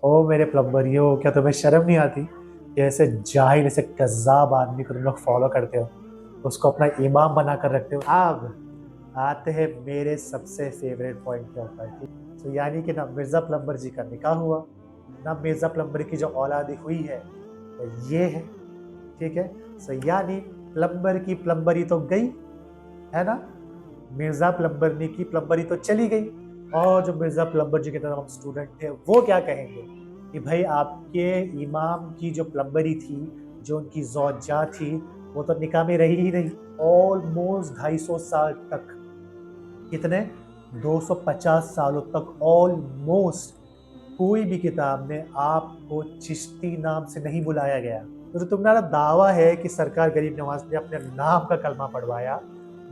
ओ मेरे प्लम्बरियो, क्या तुम्हें शर्म नहीं आती कि ऐसे जाहिल, ऐसे कज़्ज़ाब आदमी को तुम लोग फॉलो करते हो, उसको अपना इमाम बना कर रखते हो। अब आते हैं मेरे सबसे फेवरेट पॉइंट के ऊपर। ठीक, तो यानी कि ना मिर्ज़ा प्लम्बर जी का निकाह हुआ, ना मिर्ज़ा प्लम्बर की जो औलादी हुई है वो ये है। ठीक है, सो यानी प्लम्बर की प्लम्बरी तो गई, है ना। मिर्ज़ा प्लम्बरनी की प्लम्बरी तो चली गई। और जो मिर्ज़ा प्लम्बर जी के तरफ हम स्टूडेंट थे वो क्या कहेंगे कि भाई आपके इमाम की जो प्लम्बरी थी, जो उनकी ज़ौजा थी, वो तो निकाह में रही ही नहीं ऑलमोस्ट 250 साल तक। कितने? 250 सालों तक ऑलमोस्ट। कोई भी किताब में आपको चिश्ती नाम से नहीं बुलाया गया। तो जो तुम्हारा दावा है कि सरकार गरीब नवाज ने अपने नाम का कलमा पढ़वाया,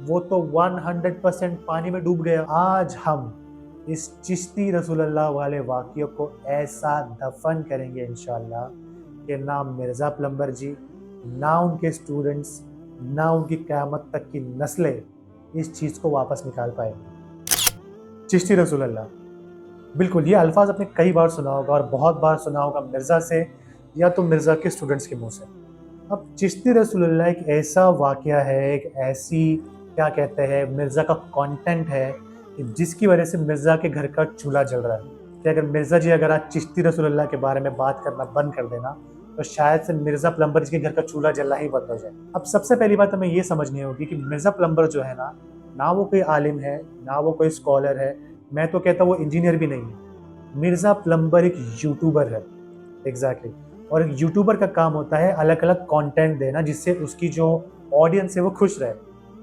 वो तो 100% पानी में डूब गया। आज हम इस चिश्ती रसूलुल्लाह वाले वाक़ियों को ऐसा दफन करेंगे इंशाल्लाह कि ना मिर्ज़ा प्लम्बर जी, ना उनके स्टूडेंट्स, ना उनकी क़यामत तक की नस्लें इस चीज़ को वापस निकाल पाएंगी। चिश्ती रसूलुल्लाह, बिल्कुल, ये अल्फ़ाज़ आपने कई बार सुना होगा और बहुत बार सुना होगा मिर्ज़ा से या तो मिर्ज़ा के स्टूडेंट्स के मुँह से। अब चिश्ती रसूलुल्लाह एक ऐसा वाक़या है, एक ऐसी क्या कहते हैं मिर्ज़ा का कंटेंट है कि जिसकी वजह से मिर्ज़ा के घर का चूल्हा जल रहा है। कि अगर मिर्ज़ा जी अगर आज चिश्ती रसूलुल्लाह के बारे में बात करना बंद कर देना, तो शायद से मिर्ज़ा प्लम्बर जी के घर का चूल्हा जलना ही बंद हो जाए। अब सबसे पहली बात हमें ये समझनी होगी कि मिर्ज़ा प्लम्बर जो है ना वो कोई आलिम है, ना वो कोई स्कॉलर है, मैं तो कहता हूँ वो इंजीनियर भी नहीं है। मिर्ज़ा प्लम्बर एक यूट्यूबर है। एग्जैक्टली। और एक यूट्यूबर का काम होता है अलग अलग कंटेंट देना जिससे उसकी जो ऑडियंस है वो खुश रहे।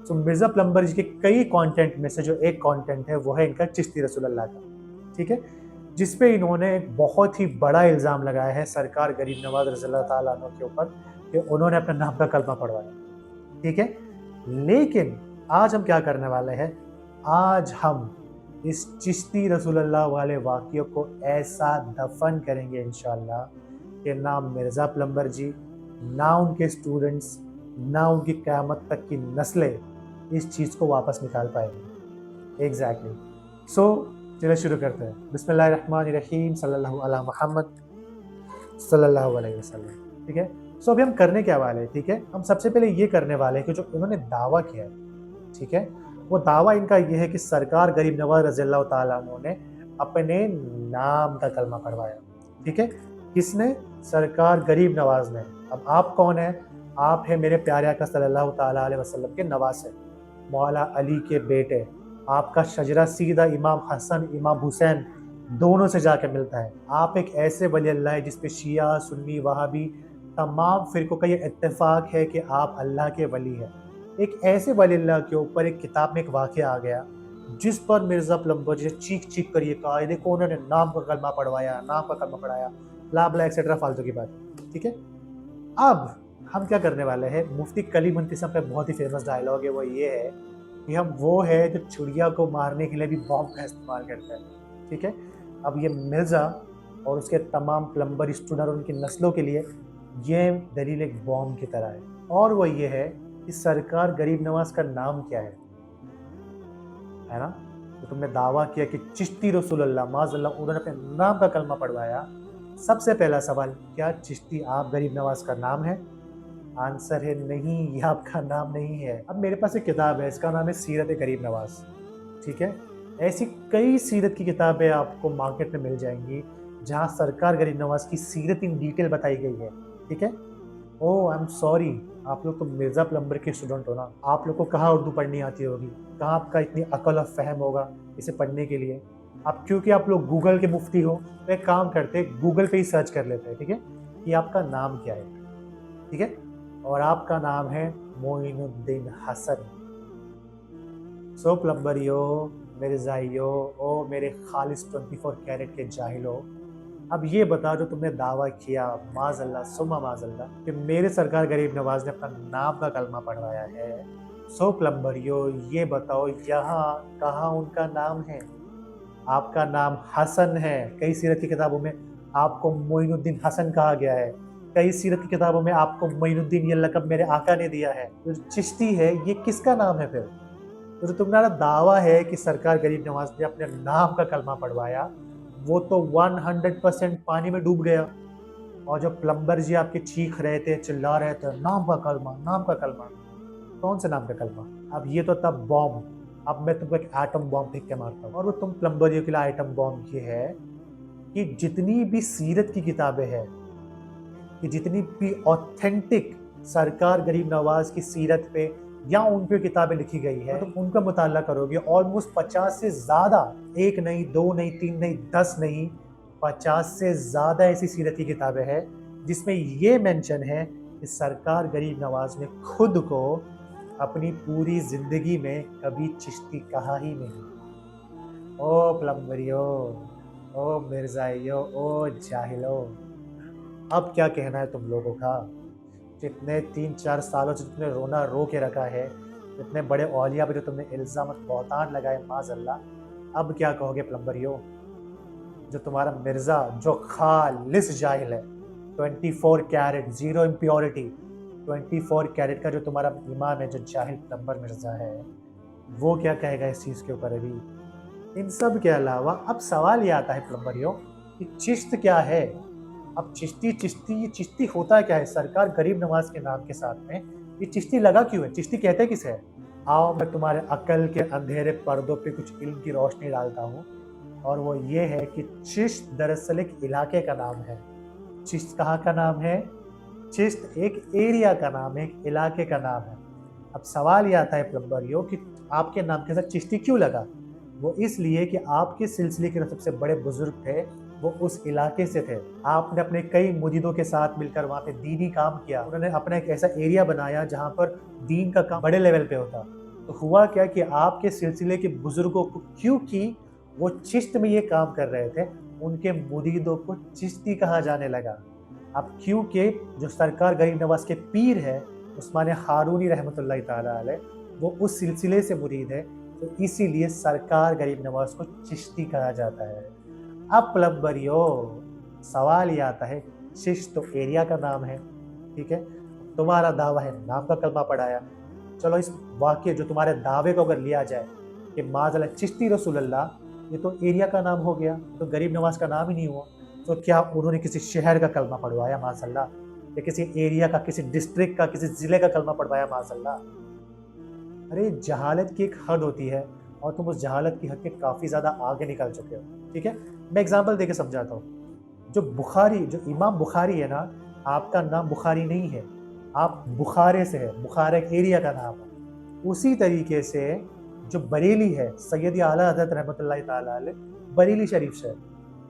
तो मिर्ज़ा प्लम्बर जी के कई कंटेंट में से जो एक कंटेंट है वो है इनका चिश्ती रसूलुल्लाह का। ठीक है, जिसपे इन्होंने एक बहुत ही बड़ा इल्ज़ाम लगाया है सरकार गरीब नवाज रज़ियल्लाहु ताला अन्हु के ऊपर कि उन्होंने अपने नाम का कलमा पढ़वाया। ठीक है, लेकिन आज हम क्या करने वाले हैं, आज हम इस चिश्ती रसूलुल्लाह वाले वाक़ियों को ऐसा दफन करेंगे इंशाल्लाह कि ना मिर्ज़ा प्लम्बर जी, ना उनके स्टूडेंट्स, ना उनकी क़यामत तक की नस्लें इस चीज़ को वापस निकाल पाएंगी। एग्जैक्टली। सो चलिए शुरू करते हैं। बिस्मिल्लाहिर्रहमानिर्रहीम, सल्लल्लाहु अला मुहम्मद सल्लल्लाहु अलैहि वसल्लम। ठीक है, सो अभी हम करने क्या वाले हैं, ठीक है, हम सबसे पहले ये करने वाले हैं कि जो इन्होंने दावा किया है, ठीक है, वो दावा इनका ये है कि सरकार गरीब नवाज रज़ियल्लाहु ताला अन्हु ने अपने नाम का कलमा पढ़वाया। ठीक है, किसने? सरकार गरीब नवाज ने। अब आप कौन है? आप है मेरे प्यारे आका सल्लल्लाहु ताला अलैहि वसल्लम के नवासे, मौला अली के बेटे। आपका शजरा सीधा इमाम हसन इमाम हुसैन दोनों से जाके मिलता है। आप एक ऐसे वली अल्लाह है जिस पे शिया सुन्नी वहाबी तमाम फ़िरक़ों का ये इत्तेफ़ाक है कि आप अल्लाह के वली हैं। एक ऐसे वली अल्लाह के ऊपर एक किताब में एक वाक़या आ गया जिस पर मिर्ज़ा प्लम्बर जी चीख-चीख कर ये कहा, ये देखो उन्होंने नाम का कलमा पढ़वाया, नाम का कलमा पढ़ाया, ब्ला ब्ला एक्सेट्रा फालतू की बात। ठीक है? अब हम क्या करने वाले हैं, मुफ्ती कलीम इंतिसाम का बहुत ही फ़ेमस डायलॉग है, वो ये है कि हम वो है जो चिड़िया को मारने के लिए भी बॉम्ब का इस्तेमाल करता है। ठीक है? अब ये मिर्ज़ा और उसके तमाम प्लम्बर स्टूडेंट और उनकी नस्लों के लिए ये दलील एक बॉम्ब की तरह है। और वो ये है कि सरकार गरीब नवाज का नाम क्या है ना? तो तुमने दावा किया कि चिश्ती रसूलुल्लाह माज़अल्लाह उन्होंने अपने नाम का कलमा पढ़वाया। सबसे पहला सवाल, क्या चिश्ती आप गरीब नवाज का नाम है? आंसर है नहीं, ये आपका नाम नहीं है। अब मेरे पास एक किताब है, इसका नाम है सीरत गरीब नवाज। ठीक है, ऐसी कई सीरत की किताबें आपको मार्केट में मिल जाएंगी जहां सरकार गरीब नवाज की सीरत इन डिटेल बताई गई है। ठीक है, ओह आई एम सॉरी, आप लोग तो मिर्ज़ा प्लम्बर के स्टूडेंट हो ना, आप लोग को कहाँ उर्दू पढ़नी आती होगी, कहाँ आपका इतनी अकल और फहम होगा इसे पढ़ने के लिए। आप क्योंकि आप लोग गूगल के मुफ्ती हो तो एक काम करते, गूगल पे ही सर्च कर लेते हैं। ठीक है, कि आपका नाम क्या है। ठीक है, और आपका नाम है मोइनुद्दीन हसन। सो प्लम्बरियो, मिर्ज़ाइयो, ओ मेरे खालिस 24 कैरेट के जाहिलो, अब ये बताओ जो तुमने दावा किया माज़अल्लाह सुम्मा माज़अल्लाह कि मेरे सरकार गरीब नवाज ने अपना नाम का कलमा पढ़वाया है, सो प्लम्बरियो ये बताओ यहाँ कहाँ उनका नाम है? आपका नाम हसन है। कई सीरत की किताबों में आपको मोइनुद्दीन हसन कहा गया है। कई सीरत की किताबों में आपको मोइनुद्दीन ये लक़ब मेरे आका ने दिया है। तो चिश्ती है ये किसका नाम है फिर? तो जो तुम्हारा दावा है कि सरकार गरीब नवाज ने अपने नाम का कलमा पढ़वाया, वो तो 100% पानी में डूब गया। और जो प्लम्बर जी आपके चीख रहे थे, चिल्ला रहे थे, नाम का कलमा, नाम का कलमा। कौन से नाम का कलमा? अब ये तो तब बॉम्ब। अब मैं तुमको एक एटम बॉम्ब फेंक के मारता हूँ। और वो तुम प्लम्बरियों के लिए एटम बॉम्ब ये है कि जितनी भी सीरत की किताबें हैं, कि जितनी भी ऑथेंटिक सरकार गरीब नवाज की सीरत पे या उन पे किताबें लिखी गई है, तो तुम उनका मुताला करोगे, ऑलमोस्ट 50 से ज्यादा, एक नहीं, दो नहीं, तीन नहीं, 10 नहीं, 50 से ज्यादा ऐसी सीरत की किताबें हैं जिसमें ये मेंशन है कि सरकार गरीब नवाज ने खुद को अपनी पूरी जिंदगी में कभी चिश्ती कहा ही नहीं। ओ प्लम्बरियो, ओ मिर्जाइयो, ओ जाहिलो, अब क्या कहना है तुम लोगों का? जितने 3-4 सालों से तुमने रोना रो के रखा है, इतने बड़े औलिया पे जो तुमने इल्ज़ाम और बहतान लगाए माज़अल्लाह, अब क्या कहोगे प्लम्बरियो? जो तुम्हारा मिर्ज़ा जो खालिस जाहिल है, 24 कैरेट ज़ीरो इम्प्योरिटी, 24 कैरेट का जो तुम्हारा इमाम है, जो जाहिल प्लम्बर मिर्ज़ा है, वो क्या कहेगा इस चीज़ के ऊपर अभी? इन सब के अलावा अब सवाल ये आता है प्लम्बरियो कि चिश्त क्या है? अब चिश्ती चिश्ती ये चिश्ती होता क्या है? सरकार गरीब नवाज के नाम के साथ में ये चिश्ती लगा क्यों है? चिश्ती कहते किसे है? आओ मैं तुम्हारे अकल के अंधेरे पर्दों पे कुछ इल्म की रोशनी डालता हूँ, और वो ये है कि चिश्त दरअसल एक इलाके का नाम है। चिश्त कहाँ का नाम है? चिश्त एक एरिया का नाम है, एक इलाके का नाम है। अब सवाल ये आता है प्लम्बरियो कि आपके नाम के साथ चिश्ती क्यों लगा? वो इसलिए कि आपके सिलसिले के जो सबसे बड़े बुजुर्ग थे वो उस इलाके से थे। आपने अपने कई मुरीदों के साथ मिलकर वहाँ पे दीनी काम किया। उन्होंने अपना एक ऐसा एरिया बनाया जहाँ पर दीन का काम बड़े लेवल पे होता। तो हुआ क्या कि आपके सिलसिले के बुजुर्गों को, क्योंकि वो चिश्त में ये काम कर रहे थे, उनके मुरीदों को चिश्ती कहा जाने लगा। अब क्योंकि जो सरकार गरीब नवाज के पीर है उस्मान हारूनी रहमतुल्लाह ताला अलैह, वो उस सिलसिले से मुरीद है, तो इसीलिए सरकार गरीब नवाज को चिश्ती कहा जाता है। अब प्लम्बरियो, सवाल ये आता है, चिश्त तो एरिया का नाम है, ठीक है, तुम्हारा दावा है नाम का कलमा पढ़ाया। चलो इस वाक्य जो तुम्हारे दावे को अगर लिया जाए कि माज़अल्लाह चिश्ती रसूलुल्लाह, ये तो एरिया का नाम हो गया, तो गरीब नवाज का नाम ही नहीं हुआ। तो क्या उन्होंने किसी शहर का कलमा पढ़वाया माज़अल्लाह, या किसी एरिया का, किसी डिस्ट्रिक्ट का, किसी ज़िले का कलमा पढ़वाया माज़अल्लाह? अरे जहालत की एक हद होती है, और तुम उस जहालत की हद के काफ़ी ज़्यादा आगे निकल चुके हो, ठीक है। मैं एग्जांपल देके समझाता हूँ। जो बुखारी, जो इमाम बुखारी है ना, आपका नाम बुखारी नहीं है, आप बुखारे से है, बुखारा एक एरिया का नाम है। उसी तरीके से जो बरेली है, सैयद आला हज़रत रहमतुल्लाह ताला अलैह बरेली शरीफ से है,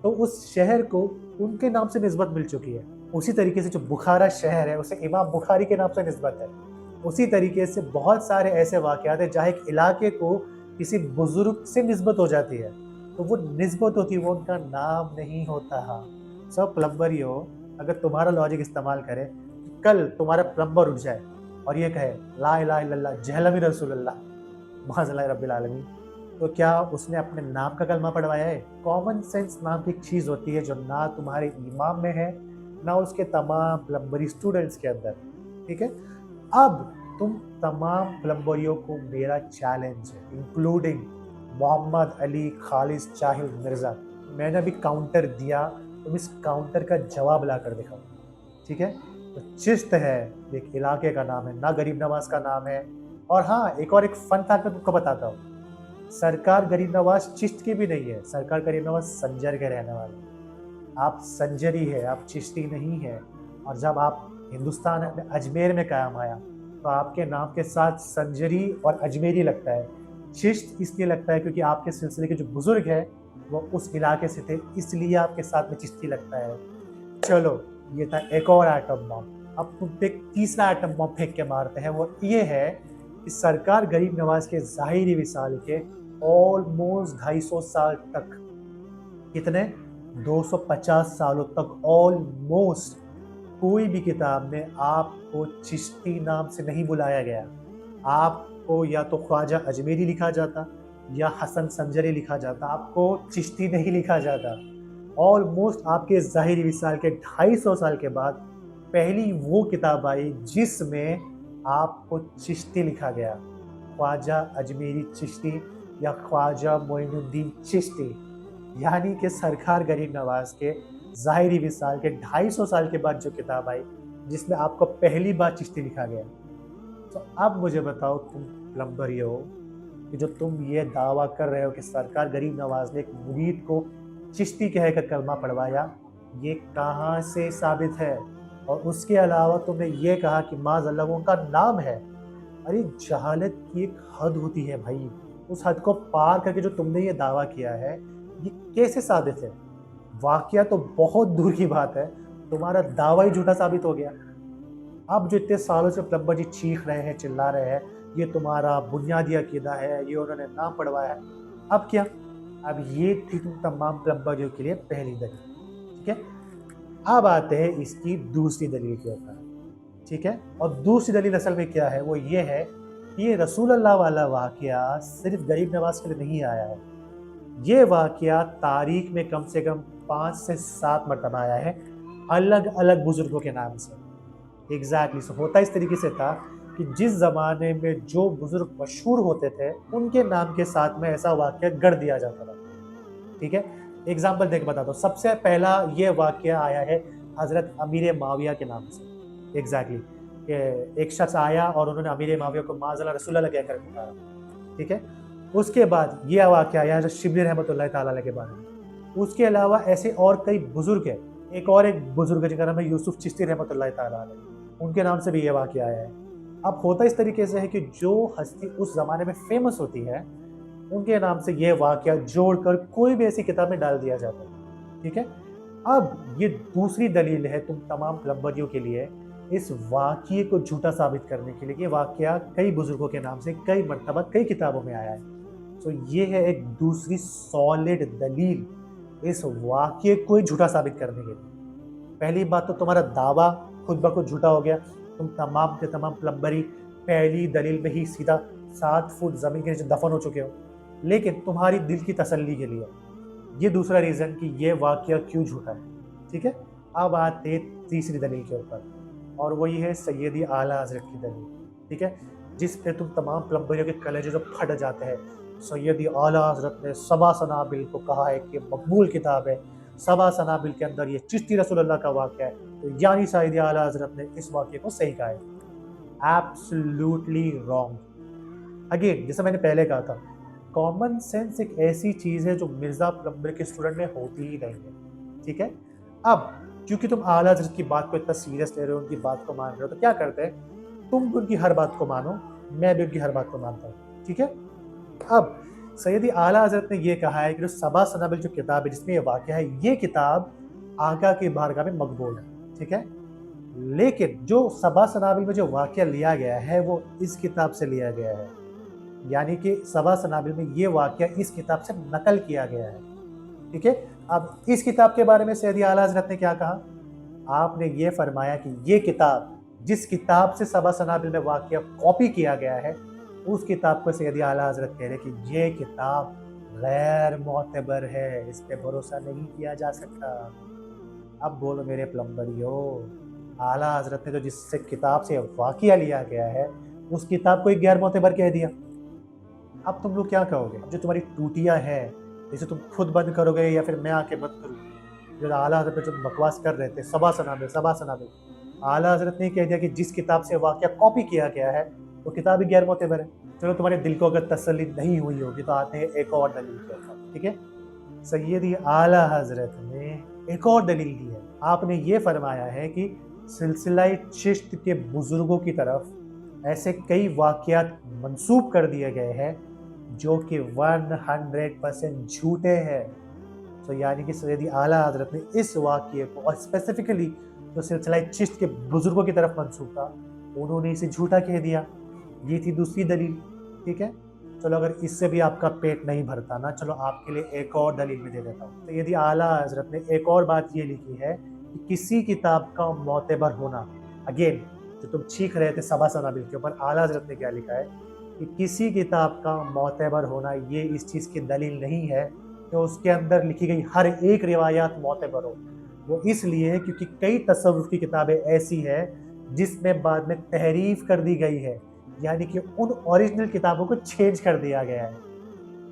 तो उस शहर को उनके नाम से निस्बत मिल चुकी है। उसी तरीके से जो बुखारा शहर है उसे इमाम बुखारी के नाम से निस्बत है। उसी तरीके से बहुत सारे ऐसे वाक़यात हैं जहाँ एक इलाके को किसी बुजुर्ग से निस्बत हो जाती है, तो वो निस्बत होती है, वो उनका नाम नहीं होता। सब प्लम्बरियो, अगर तुम्हारा लॉजिक इस्तेमाल करें, कल तुम्हारा प्लम्बर उठ जाए और ये कहे ला इलाहा इल्लल्लाह जहलमी रसूलुल्लाह माज़अल्लाह रब्बिल आलमीन, तो क्या उसने अपने नाम का कलमा पढ़वाया है? कॉमन सेंस नाम की एक चीज़ होती है जो ना तुम्हारे इमाम में है, ना उसके तमाम प्लम्बरी स्टूडेंट्स के अंदर, ठीक है। अब तुम तमाम प्लम्बरियों को मेरा चैलेंज है, इंक्लूडिंग मोहम्मद अली खालिस जाहिल मिर्ज़ा। मैंने अभी काउंटर दिया, तुम इस काउंटर का जवाब ला कर दिखाओ, ठीक है। तो चिश्त है, एक इलाके का नाम है, ना गरीब नवाज का नाम है। और हाँ, एक फन फैक्ट मैं तुमको बताता हूँ, सरकार गरीब नवाज चिश्त की भी नहीं है, सरकार गरीब नवाज संजर के रहने वाले हैं। आप संजरी है, आप चिश्ती नहीं है। और जब आप हिंदुस्तान में अजमेर में कायम आया, तो आपके नाम के साथ संजरी और अजमेरी लगता है। चिश्त इसलिए लगता है क्योंकि आपके सिलसिले के जो बुजुर्ग हैं वो उस इलाके से थे, इसलिए आपके साथ में चिश्ती लगता है। चलो, ये था एक और एटम बम। अब तुम पे एक तीसरा एटम बम फेंक के मारते हैं, वो ये है कि सरकार गरीब नवाज के ज़ाहिरी विसाल के ऑलमोस्ट 250 साल तक, कितने, 250 सालों तक ऑलमोस्ट, कोई भी किताब में आपको चिश्ती नाम से नहीं बुलाया गया। आपको या तो ख्वाजा अजमेरी लिखा जाता या हसन संजरी लिखा जाता, आपको चिश्ती नहीं लिखा जाता। ऑलमोस्ट आपके ज़ाहिरी विसाल के 250 साल के बाद पहली वो किताब आई जिसमें आपको चिश्ती लिखा गया, ख्वाजा अजमेरी चिश्ती या ख्वाजा मोइनुद्दीन चिश्ती। यानी कि सरकार गरीब नवाज के ज़ाहिरी विसाल के 250 साल के बाद जो किताब आई, जिसमें आपको पहली बार चिश्ती लिखा गया। तो अब मुझे बताओ तुम प्लम्बर ये हो कि जो तुम ये दावा कर रहे हो कि सरकार गरीब नवाज ने एक मुरीद को चिश्ती कहकर कलमा पढ़वाया, ये कहाँ से साबित है? और उसके अलावा तुमने ये कहा कि माज़अल्लाह वो उनका नाम है। अरे जहालत की एक हद होती है भाई, उस हद को पार करके जो तुमने ये दावा किया है, ये कैसे साबित है? वाकया तो बहुत दूर की बात है, तुम्हारा दावा ही झूठा साबित हो गया। अब जो इतने सालों से प्लम्बर जी चीख रहे हैं, चिल्ला रहे हैं, ये तुम्हारा बुनियादी अकीदा है, ये उन्होंने नाम पढ़वाया है। अब क्या? अब ये थी तुम तमाम प्लम्बरियों के लिए पहली दलील, ठीक है? अब आते हैं इसकी दूसरी दलील के ऊपर, ठीक है? और दूसरी दलील असल में क्या है? वो ये है कि ये रसूल अल्लाह वाला वाकया सिर्फ गरीब नवाज के लिए नहीं आया है। ये वाकया तारीख में कम से कम 5 से 7 मरतबा आया है, अलग अलग बुजुर्गों के नाम से। एग्जैक्टली होता इस तरीके से था कि जिस ज़माने में जो बुजुर्ग मशहूर होते थे, उनके नाम के साथ में ऐसा वाकया गढ़ दिया जाता था, ठीक है? एग्जाम्पल देख बताता हूँ। सबसे पहला ये वाकया आया है हज़रत अमीर माविया के नाम से। एग्जैक्टली एक शख्स आया और उन्होंने अमीर माविया को माज़अल्लाह रसूलल्लाह कहकर पुकारा, ठीक है? उसके बाद ये वाकया आया हज़रत शिबली रहमतुल्लाह ताला अलैह के बारे में। उसके अलावा ऐसे और कई बुजुर्ग हैं। एक बुजुर्ग है जिनका नाम है यूसुफ चिश्ती रहमतुल्लाह ताला अलैह, उनके नाम से भी ये वाकया आया है। अब होता इस तरीके से है कि जो हस्ती उस ज़माने में फेमस होती है, उनके नाम से ये वाकया जोड़कर कोई भी ऐसी किताब में डाल दिया जाता है, ठीक है? अब ये दूसरी दलील है तुम तमाम प्लम्बरियों के लिए इस वाकये को झूठा साबित करने के लिए कि वाकया कई बुजुर्गों के नाम से कई मरतबा कई किताबों में आया है। तो ये है एक दूसरी सॉलिड दलील इस वाकये को झूठा साबित करने के लिए। पहली बात तो तुम्हारा दावा खुद ब खुद झूठा हो गया, तुम तमाम के तमाम प्लम्बरी पहली दलील में ही सीधा 7 फुट ज़मीन के नीचे दफन हो चुके हो। लेकिन तुम्हारी दिल की तसल्ली के लिए ये दूसरा रीज़न कि ये वाकया क्यों झूठा है, ठीक है? अब आते हैं तीसरी दलील के ऊपर, और वही है सैयदी आला हज़रत की दलील, ठीक है? जिस पे तुम तमाम प्लम्बरियों के कलेजे जो फट जाते हैं। सैयदी आला हज़रत ने सबा सनाबिल को कहा है कि मकबूल किताब है, सबा सनाबिल के अंदर ये चिश्ती रसूलुल्लाह का वाकया है, तो यानी सैयदी आला हज़रत ने इस वाकये को सही कहा है। Absolutely wrong. अगेन जैसे मैंने पहले कहा था, कॉमन सेंस एक ऐसी चीज़ है जो मिर्ज़ा प्लम्बर के स्टूडेंट में होती ही नहीं है, ठीक है? अब क्योंकि तुम आला हज़रत की बात को इतना सीरियस ले रहे हो, उनकी बात को मान रहे हो, तो क्या करते हैं, तुम भी उनकी हर बात को मानो, मैं भी उनकी हर बात को मानता हूँ, ठीक है? अब सैयदी आला हज़रत ने ये कहा है कि जो सबा सनाबिल जो किताब है जिसमें ये वाकया है, ये किताब आका की बारगाह में मकबूल है, ठीक है? लेकिन जो सबा सनाबिल में जो वाकया लिया गया है वो इस किताब से लिया गया है, यानी कि सबा सनाबिल में ये वाकया इस किताब से नकल किया गया है, ठीक है? अब इस किताब के बारे में सैयदी आला हज़रत ने क्या कहा? आपने ये फरमाया कि ये किताब जिस किताब से सबा सनाबिल में वाकया कॉपी किया गया है, उस किताब को सैयदी आला हज़रत कह रहे कि ये किताब गैर मोतबर है, इस पे भरोसा नहीं किया जा सकता। अब बोलो मेरे प्लम्बरियो, आला हज़रत ने जो जिससे किताब से वाकया लिया गया है, उस किताब को एक गैर मोतबर कह दिया। अब तुम लोग क्या कहोगे? जो तुम्हारी टूटियाँ हैं, इसे तुम खुद बंद करोगे या फिर मैं आके बंद करूँ? जो आला हज़रत पे जो बकवास कर रहे थे, सबा सनाबिल, आला हज़रत ने कह दिया कि जिस किताब से वाकया कॉपी किया गया है, वो किताब ही गैर मोतबर है। चलो तुम्हारे दिल को अगर तसल्ली नहीं हुई होगी तो आते हैं एक और दलील के ऊपर, ठीक है? सैयदी आला हज़रत ने एक और दलील दी है। आपने ये फरमाया है कि सिलसिला चिश्त के बुजुर्गों की तरफ ऐसे कई वाकयात मंसूब कर दिए गए हैं जो कि 100% झूठे हैं। तो यानी कि सैयदी आला हज़रत ने इस वाकये को और स्पेसिफिकली जो सिलसिला चिश्त के बुजुर्गों की तरफ मंसूब था, उन्होंने इसे झूठा कह दिया। ये थी दूसरी दलील, ठीक है? चलो अगर इससे भी आपका पेट नहीं भरता ना, चलो आपके लिए एक और दलील भी दे देता हूँ। तो यदि आला हज़रत ने एक और बात ये लिखी है कि किसी किताब का मोतबर होना, अगेन जो तुम चीख रहे थे सबा सनाबिल के ऊपर, आला हज़रत ने क्या लिखा है कि किसी किताब का मोतबर होना ये इस चीज़ की दलील नहीं है कि उसके अंदर लिखी गई हर एक रिवायात मोतबर हो। वो इसलिए क्योंकि कई तसव्वुफ़ की किताबें ऐसी हैं जिसमें बाद में तहरीफ कर दी गई है, यानी कि उन ओरिजिनल किताबों को चेंज कर दिया गया है।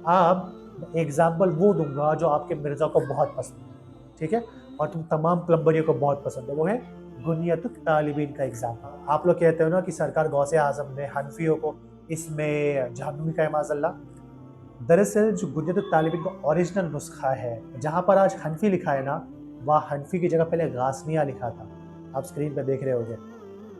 अब एग्जाम्पल वो दूंगा जो आपके मिर्जा को बहुत पसंद है, ठीक है, और तुम तमाम प्लम्बरियों को बहुत पसंद है, वो है गुनियत तालिबीन का एग्जाम्पल। आप लोग कहते हो ना कि सरकार गौसे आजम ने हनफियों को इसमें जहन्नुमी का माजल्ला। दरअसल जो गुनियत तालिबीन का ओरिजिनल नुस्खा है, जहाँ पर आज हनफी लिखा है ना, वह हनफी की जगह पहले गासनिया लिखा था। आप स्क्रीन पर देख रहे होगे।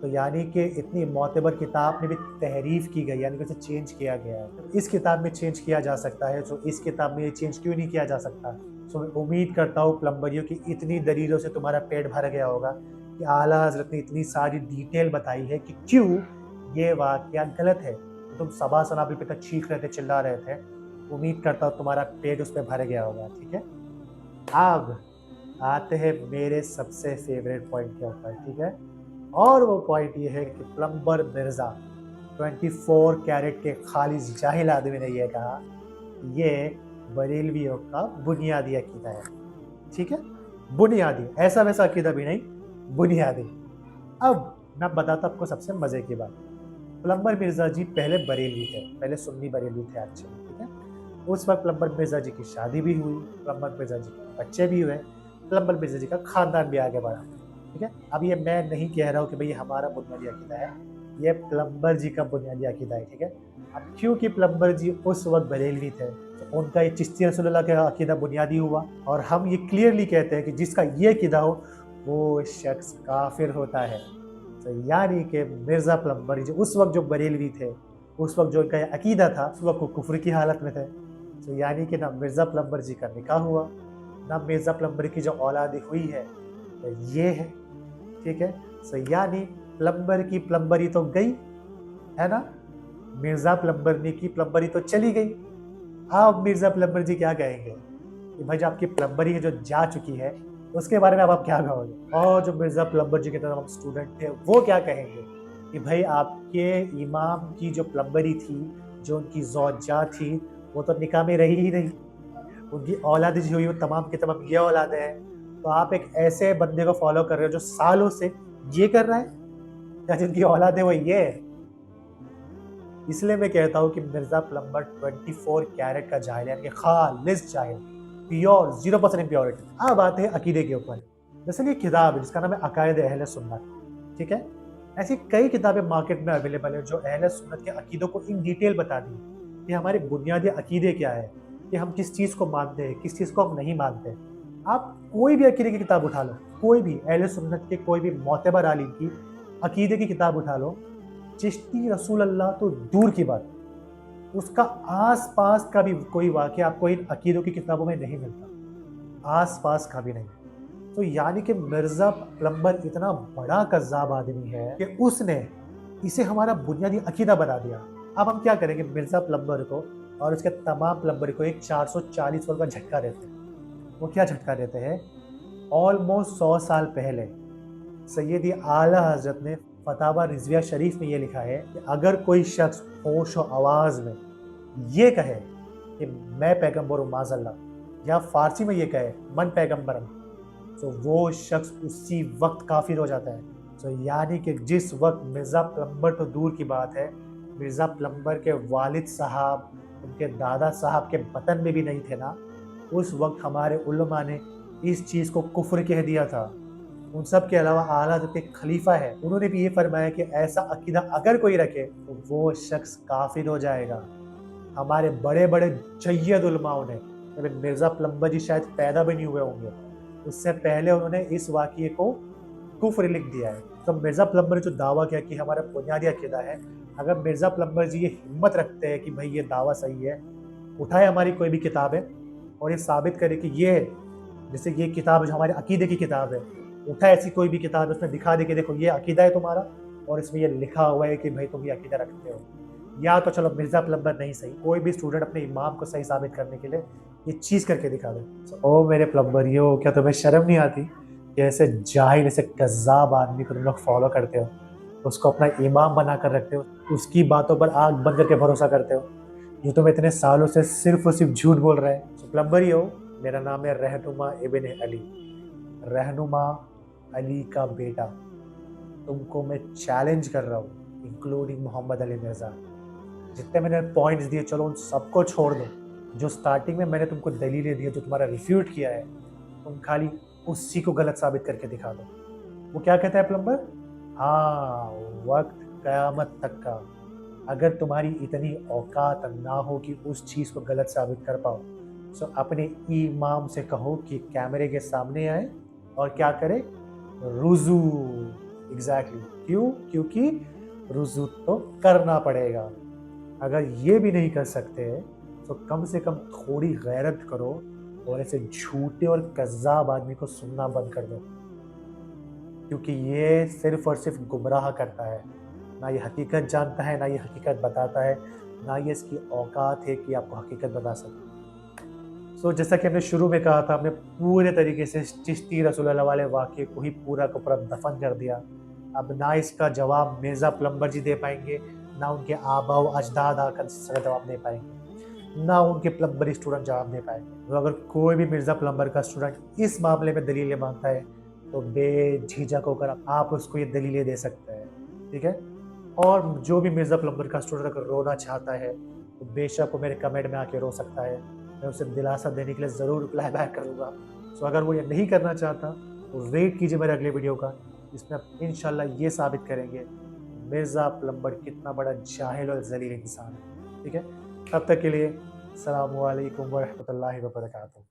तो यानी कि इतनी मोतबर किताब में भी तहरीफ की गई, यानी कि उसे चेंज किया गया है। तो इस किताब में चेंज किया जा सकता है, तो इस किताब में ये चेंज क्यों नहीं किया जा सकता? तो मैं उम्मीद करता हूँ प्लम्बरियों की इतनी दलीलों से तुम्हारा पेट भर गया होगा कि आला हजरत ने इतनी सारी डिटेल बताई है कि क्यों ये वाकया गलत है। तो तुम सबा सनाबी पे तक चीख रहे थे, चिल्ला रहे थे। उम्मीद करता हूँ तुम्हारा पेट उस पर भर गया होगा, ठीक है। अब आते हैं मेरे सबसे फेवरेट पॉइंट के ऊपर, ठीक है। और वो पॉइंट ये है कि प्लम्बर मिर्जा 24 कैरेट के खालिज जाहिल आदमी ने यह कहा, ये बरेलवियों का बुनियादी अकीदा है, ठीक है। बुनियादी, ऐसा वैसा अकीदा भी नहीं, बुनियादी। अब मैं बताता आपको सबसे मजे की बात। प्लम्बर मिर्जा जी पहले बरेलवी थे, पहले सुन्नी बरेलवी थे एक्चुअली, ठीक है। उस वक्त प्लम्बर मिर्जा जी की शादी भी हुई, प्लम्बर मिर्जा जी के बच्चे भी हुए, प्लम्बर मिर्जा जी का खानदान भी आगे बढ़ा, ठीक है। अब ये मैं नहीं कह रहा हूँ कि भाई हमारा बुनियादी अकीदा है, ये प्लम्बर जी का बुनियादी अकीदा है, ठीक है। अब क्योंकि प्लम्बर जी उस वक्त बरेलवी थे, तो उनका ये चिश्ती रसूलुल्लाह का अकीदा बुनियादी हुआ, और हम ये क्लियरली कहते हैं कि जिसका ये अकीदा हो वो शख्स काफिर होता है। तो यानी कि मिर्जा प्लम्बर जी उस वक्त जो बरेलवी थे, उस वक्त जो इनका अकीदा था, उस वक्त वो कुफ्र की हालत में थे। तो यानी कि ना मिर्जा प्लम्बर जी का निकाह हुआ, ना मिर्जा प्लम्बर की जो औलादी हुई है तो ये है, ठीक है। सो यानी प्लम्बर की प्लम्बरी तो गई, है ना, मिर्जा प्लम्बर ने की प्लम्बरी तो चली गई। अब मिर्जा प्लम्बर जी क्या कहेंगे कि भाई जो आपकी प्लम्बरी है जो जा चुकी है, उसके बारे में अब आप क्या कहोगे? और जो मिर्जा प्लम्बर जी के तरफ हम स्टूडेंट थे वो क्या कहेंगे कि भाई आपके इमाम की जो प्लम्बरी थी, जो उनकी ज़ौजा थी, वो तो निकाह में रही ही नहीं, उनकी औलाद जो हुई वो तमाम की तमाम ये औलादें हैं। तो आप एक ऐसे बंदे को फॉलो कर रहे हो जो सालों से ये कर रहा है, या जिनकी औलाद है वो ये है। इसलिए मैं कहता हूँ कि मिर्जा प्लम्बर 24 कैरेट का जाहिल है, यानी कि खालिस जाहिल, प्योर 0% इम्प्योरिटी। अब आते हैं अकीदे के ऊपर। जैसे कि किताब है जिसका नाम है अकायद अहले सुन्नत, ठीक है। ऐसी कई किताबें मार्केट में अवेलेबल है जो अहले सुन्नत के अकीदों को इन डिटेल बताती है कि हमारे बुनियादी अकीदे क्या है, कि हम किस चीज़ को मानते हैं, किस चीज़ को हम नहीं मानते। आप कोई भी अकीदे की किताब उठा लो, कोई भी अहले सुन्नत के कोई भी मोतबर आलिम की अकीदे की किताब उठा लो, चिश्ती रसूल अल्लाह तो दूर की बात, उसका आस पास का भी कोई वाक़या आपको इन अकीदों की किताबों में नहीं मिलता, आस पास का भी नहीं। तो यानी कि मिर्ज़ा प्लम्बर इतना बड़ा कज़्ज़ाब आदमी है कि उसने इसे हमारा बुनियादी अकीदा बना दिया। अब हम क्या करेंगे, मिर्ज़ा प्लम्बर को और उसके तमाम प्लम्बर को एक 440 वोल्ट का झटका देते हैं। वो क्या झटका देते हैं? ऑलमोस्ट 100 साल पहले सैयदी आला हज़रत ने फतावा रिज़विया शरीफ में ये लिखा है कि अगर कोई शख्स होश और आवाज़ में ये कहे कि मैं पैगम्बर हूँ माज़अल्लाह, या फ़ारसी में ये कहे मन पैगम्बरम, तो वो शख्स उसी वक्त काफिर हो जाता है। तो यानी कि जिस वक्त मिर्ज़ा प्लम्बर तो दूर की बात है, मिर्ज़ा प्लम्बर के वालिद साहब, उनके दादा साहब के बतन में भी नहीं थे ना, उस वक्त हमारे उलमा ने इस चीज़ को कुफ्र कह दिया था। उन सब के अलावा आला हज़रत के खलीफा है, उन्होंने भी ये फरमाया कि ऐसा अकीदा अगर कोई रखे तो वो शख्स काफिर हो जाएगा। हमारे बड़े बड़े जय्यद उलमाओं ने, मिर्ज़ा प्लम्बर जी शायद पैदा भी नहीं हुए होंगे, उससे पहले उन्होंने इस वाक़ये को कुफ्र लिख दिया है। तो मिर्ज़ा प्लम्बर ने जो दावा किया कि हमारा बुनियादी अकीदा है, अगर मिर्ज़ा प्लम्बर जी ये हिम्मत रखते हैं कि भाई ये दावा सही है, उठाए हमारी कोई भी किताब है और ये साबित करे कि ये, जैसे ये किताब जो हमारे अकीदे की किताब है, उठाए ऐसी कोई भी किताब है उसमें दिखा दे कि देखो ये अकीदा है तुम्हारा और इसमें ये लिखा हुआ है कि भाई तुम ये अकीदा रखते हो। या तो चलो मिर्ज़ा प्लम्बर नहीं सही, कोई भी स्टूडेंट अपने इमाम को सही साबित करने के लिए ये चीज़ करके दिखा दे। ओ मेरे प्लम्बरियो, क्या तुम्हें शर्म नहीं आती कि ऐसे जाहिल, ऐसे कज़्ज़ाब आदमी को तुम लोग फॉलो करते हो, उसको अपना इमाम बना कर रखते हो, उसकी बातों पर आग बंद करके भरोसा करते हो, जो तुम इतने सालों से सिर्फ और सिर्फ झूठ बोल रहे हैं। प्लम्बरियो, मेरा नाम है रहनुमा इब्न अली, रहनुमा अली का बेटा। तुमको मैं चैलेंज कर रहा हूँ, इंक्लूडिंग मोहम्मद अली मिर्ज़ा। जितने मैंने पॉइंट्स दिए चलो उन सबको छोड़ दो, जो स्टार्टिंग में मैंने तुमको दलीलें दी है, जो तुम्हारा रिफ्यूट किया है, तुम खाली उसी को गलत साबित करके दिखा दो। वो क्या कहता है प्लम्बर? हाँ, वक्त कयामत तक का। अगर तुम्हारी इतनी औकात ना हो कि उस चीज़ को गलत साबित कर पाओ, तो अपने इमाम से कहो कि कैमरे के सामने आए और क्या करे? रुजू। एग्जैक्टली। क्यों? क्योंकि रुजू तो करना पड़ेगा। अगर ये भी नहीं कर सकते तो कम से कम थोड़ी गैरत करो और ऐसे झूठे और कज़्ज़ाब आदमी को सुनना बंद कर दो, क्योंकि ये सिर्फ और सिर्फ गुमराह करता है। ना ये हकीकत जानता है, ना ये हकीकत बताता है, ना ये इसकी औकात है कि आपको हकीकत बता सके। जैसा कि हमने शुरू में कहा था, हमने पूरे तरीके से चिश्ती रसूलुल्लाह वाले वाक़ये को ही पूरा का पूरा दफ़न कर दिया। अब ना इसका जवाब मिर्ज़ा प्लम्बर जी दे पाएँगे, ना उनके आबा व अजदाद आकर इसका जवाब दे पाएँगे, ना उनके प्लम्बरी स्टूडेंट जवाब दे पाएँगे। तो अगर कोई भी मिर्ज़ा प्लम्बर का स्टूडेंट इस मामले में दलीलें माँगता है, तो बेझिझक होकर आप उसको ये दलीलें दे सकते हैं, ठीक है? और जो भी मिर्ज़ा प्लम्बर का स्टूडेंट अगर रोना चाहता है, तो बेशक वो मेरे कमेंट में आके रो सकता है। मैं उसे दिलासा देने के लिए ज़रूर रिप्लाई बैक करूँगा। अगर वो ये नहीं करना चाहता, तो वेट कीजिए मेरे अगले वीडियो का, जिसमें हम इंशाल्लाह ये साबित करेंगे मिर्ज़ा प्लम्बर कितना बड़ा जाहिल और ज़लील इंसान है। ठीक है? तब तक के लिए अस्सलामु अलैकुम व रहमतुल्लाहि व बरकातुहू।